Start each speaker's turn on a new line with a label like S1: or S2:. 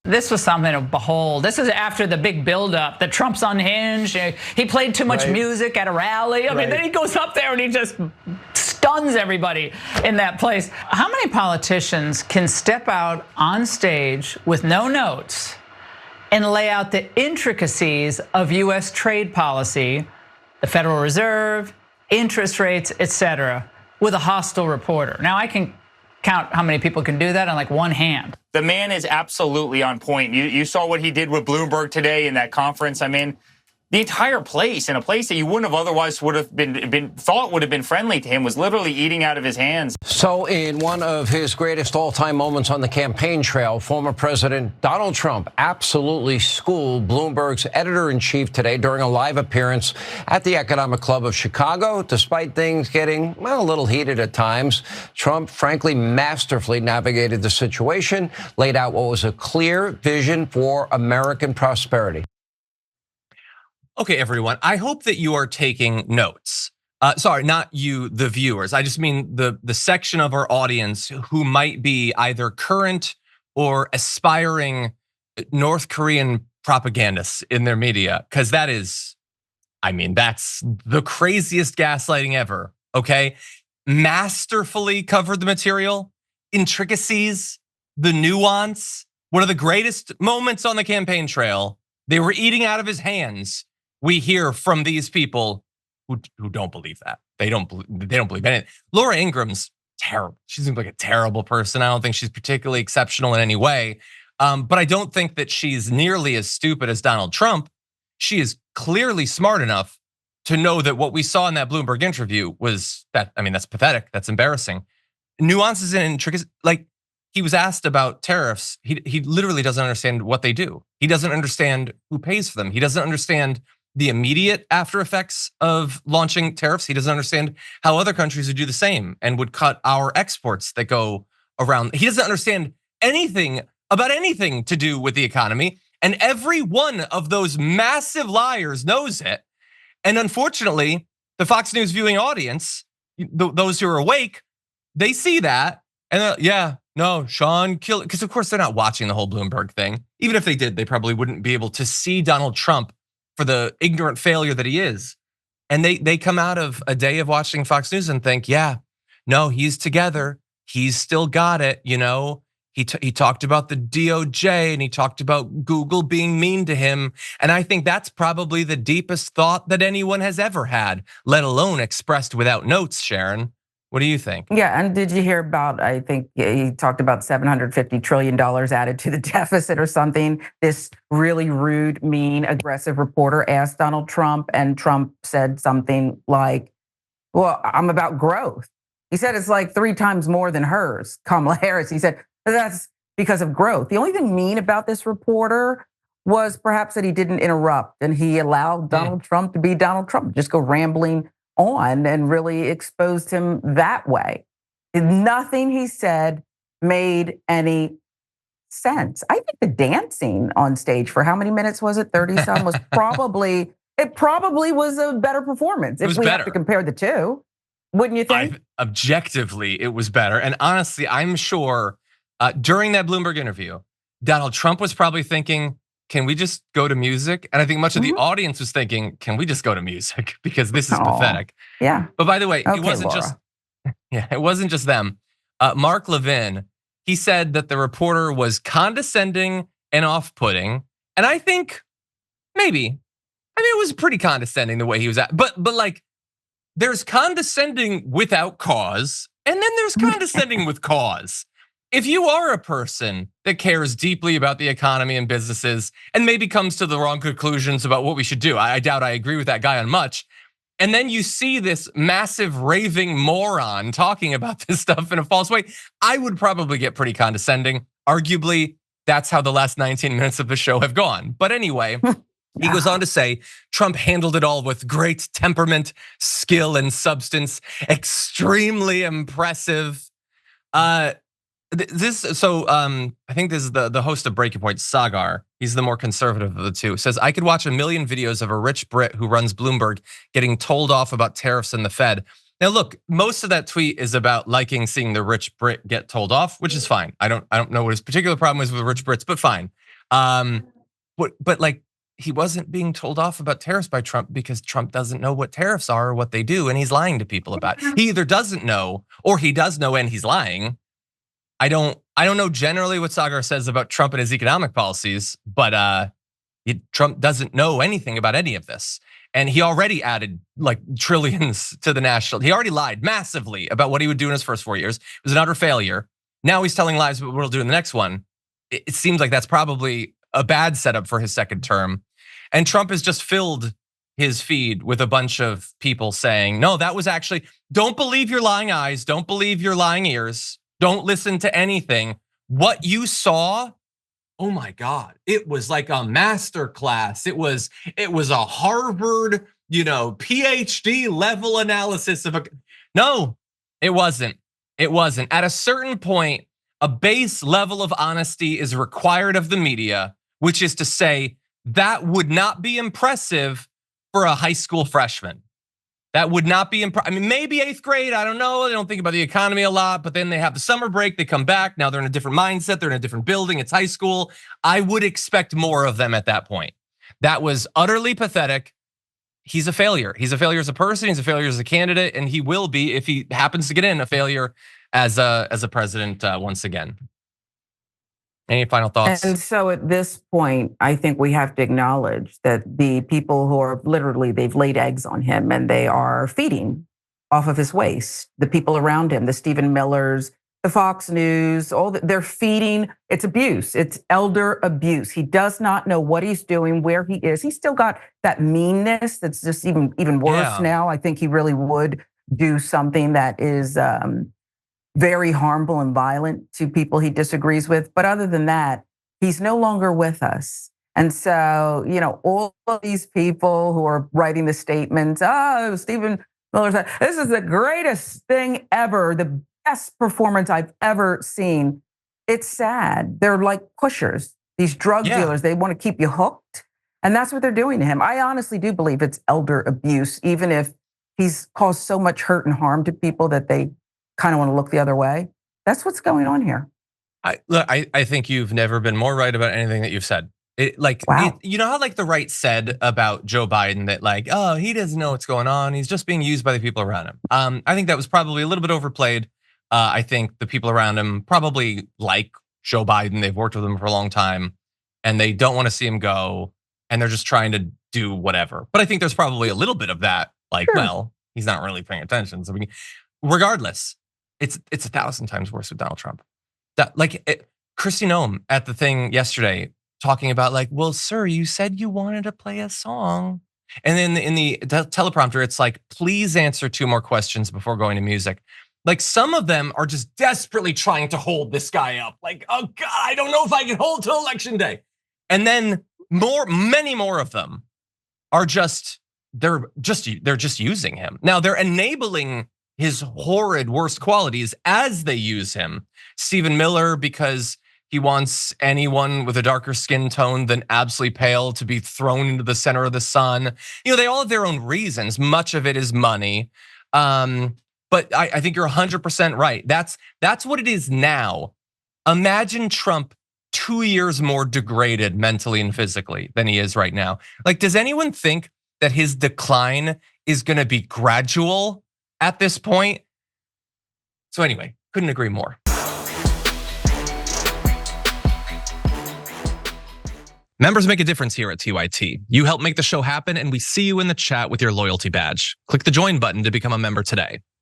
S1: This was something to behold. This is after the big buildup that Trump's unhinged. He played too much music at a rally. I mean, then he goes up there and he just stuns everybody in that place. How many politicians can step out on stage with no notes and lay out the intricacies of U.S. trade policy, the Federal Reserve, interest rates, etc., with a hostile reporter? Now, I can count how many people can do that on like one hand.
S2: The man is absolutely on point. You saw what he did with Bloomberg today in that conference. I mean, the entire place, in a place that you wouldn't have otherwise would have been thought would have been friendly to him, was literally eating out of his hands.
S3: So in one of his greatest all-time moments on the campaign trail, former President Donald Trump absolutely schooled Bloomberg's editor-in-chief today during a live appearance at the Economic Club of Chicago. Despite things getting, well, a little heated at times, Trump frankly masterfully navigated the situation, laid out what was a clear vision for American prosperity.
S4: Okay, everyone, I hope that you are taking notes. Sorry, not you, the viewers. I just mean the section of our audience who might be either current or aspiring North Korean propagandists in their media, because that is, I mean, that's the craziest gaslighting ever, okay? Masterfully covered the material, intricacies, the nuance, one of the greatest moments on the campaign trail. They were eating out of his hands. We hear from these people who don't believe that. They don't believe anything. Laura Ingram's terrible. She seems like a terrible person. I don't think she's particularly exceptional in any way. But I don't think that she's nearly as stupid as Donald Trump. She is clearly smart enough to know that what we saw in that Bloomberg interview was that, I mean, that's pathetic. That's embarrassing. Nuances and intricacies, like he was asked about tariffs. He literally doesn't understand what they do. He doesn't understand who pays for them. He doesn't understand the immediate after effects of launching tariffs. He doesn't understand how other countries would do the same and would cut our exports that go around. He doesn't understand anything about anything to do with the economy. And every one of those massive liars knows it. And unfortunately, the Fox News viewing audience, those who are awake, they see that and yeah, no, Sean killed it. Because of course they're not watching the whole Bloomberg thing. Even if they did, they probably wouldn't be able to see Donald Trump for the ignorant failure that he is. And they come out of a day of watching Fox News and think, yeah, no, he's together. He's still got it, you know. He talked about the DOJ and he talked about Google being mean to him. And I think that's probably the deepest thought that anyone has ever had, let alone expressed without notes, Sharon. What do you think?
S5: Yeah, and did you hear about, I think he talked about $750 trillion added to the deficit or something. This really rude, mean, aggressive reporter asked Donald Trump, and Trump said something like, well, I'm about growth. He said it's like 3 times more than hers, Kamala Harris. He said, that's because of growth. The only thing mean about this reporter was perhaps that he didn't interrupt and he allowed Donald Trump to be Donald Trump, just go rambling on and really exposed him that way. Nothing he said made any sense. I think the dancing on stage for how many minutes was it? 30 some was probably was a better performance if we have to compare the two. Wouldn't you think?
S4: Objectively, it was better. And honestly, I'm sure during that Bloomberg interview, Donald Trump was probably thinking, can we just go to music? And I think much of the audience was thinking, can we just go to music? Because this is pathetic.
S5: Yeah.
S4: But by the way,
S5: Okay,
S4: it wasn't
S5: Laura.
S4: it wasn't just them. Mark Levin, he said that the reporter was condescending and off-putting. And I think maybe, it was pretty condescending the way he was at. But like, there's condescending without cause, and then there's condescending with cause. If you are a person that cares deeply about the economy and businesses and maybe comes to the wrong conclusions about what we should do, I doubt I agree with that guy on much. And then you see this massive raving moron talking about this stuff in a false way, I would probably get pretty condescending. Arguably, that's how the last 19 minutes of the show have gone. But anyway, he goes on to say, Trump handled it all with great temperament, skill, and substance. Extremely impressive. I think this is the host of Breaking Point, Sagar. He's the more conservative of the two. Says, I could watch a million videos of a rich Brit who runs Bloomberg getting told off about tariffs and the Fed. Now look, most of that tweet is about liking seeing the rich Brit get told off, which is fine. I don't know what his particular problem is with rich Brits, but fine. But like, he wasn't being told off about tariffs by Trump because Trump doesn't know what tariffs are or what they do, and he's lying to people about it. He either doesn't know or he does know and he's lying. I don't know generally what Sagar says about Trump and his economic policies, but Trump doesn't know anything about any of this. And he already added like trillions to the national. He already lied massively about what he would do in his first 4 years. It was an utter failure. Now he's telling lies about what he'll do in the next one. It seems like that's probably a bad setup for his second term. And Trump has just filled his feed with a bunch of people saying, no, that was actually, don't believe your lying eyes, don't believe your lying ears, don't listen to anything. What you saw, oh my God, it was like a master class. It was a Harvard, PhD level analysis of no, it wasn't. It wasn't. At a certain point, a base level of honesty is required of the media, which is to say that would not be impressive for a high school freshman. That would not be impressive. I mean, maybe 8th grade, I don't know. They don't think about the economy a lot, but then they have the summer break, they come back. Now they're in a different mindset, they're in a different building, it's high school. I would expect more of them at that point. That was utterly pathetic. He's a failure. He's a failure as a person, he's a failure as a candidate, and he will be, if he happens to get in, a failure as a president once again. Any final thoughts?
S5: And so at this point, I think we have to acknowledge that the people who are literally, they've laid eggs on him and they are feeding off of his waste. The people around him, the Stephen Millers, the Fox News, they're feeding, it's abuse. It's elder abuse. He does not know what he's doing, where he is. He's still got that meanness that's just even worse now. I think he really would do something that is very harmful and violent to people he disagrees with. But other than that, he's no longer with us. And so, all of these people who are writing the statements, Stephen Miller said, this is the greatest thing ever, the best performance I've ever seen. It's sad. They're like pushers, these drug dealers. They want to keep you hooked. And that's what they're doing to him. I honestly do believe it's elder abuse, even if he's caused so much hurt and harm to people that they kind of want to look the other way. That's what's going on here.
S4: I think you've never been more right about anything that you've said.
S5: Wow.
S4: You know how like the right said about Joe Biden that like, oh, he doesn't know what's going on. He's just being used by the people around him. I think that was probably a little bit overplayed. I think the people around him probably like Joe Biden. They've worked with him for a long time and they don't want to see him go. And they're just trying to do whatever. But I think there's probably a little bit of that. Like, well, he's not really paying attention. So regardless, it's 1,000 times worse with Donald Trump. Kristi Noem at the thing yesterday talking about like, well, sir, you said you wanted to play a song. And then in the teleprompter, it's like, please answer 2 more questions before going to music. Like some of them are just desperately trying to hold this guy up. Like, oh God, I don't know if I can hold till election day. And then many more of them are they're just using him. Now they're enabling his horrid worst qualities as they use him. Stephen Miller, because he wants anyone with a darker skin tone than absolutely pale to be thrown into the center of the sun. They all have their own reasons. Much of it is money. But I think you're 100% right. That's what it is now. Imagine Trump 2 years more degraded mentally and physically than he is right now. Like, does anyone think that his decline is gonna be gradual at this point? So anyway, couldn't agree more. Members make a difference here at TYT. You help make the show happen and we see you in the chat with your loyalty badge. Click the join button to become a member today.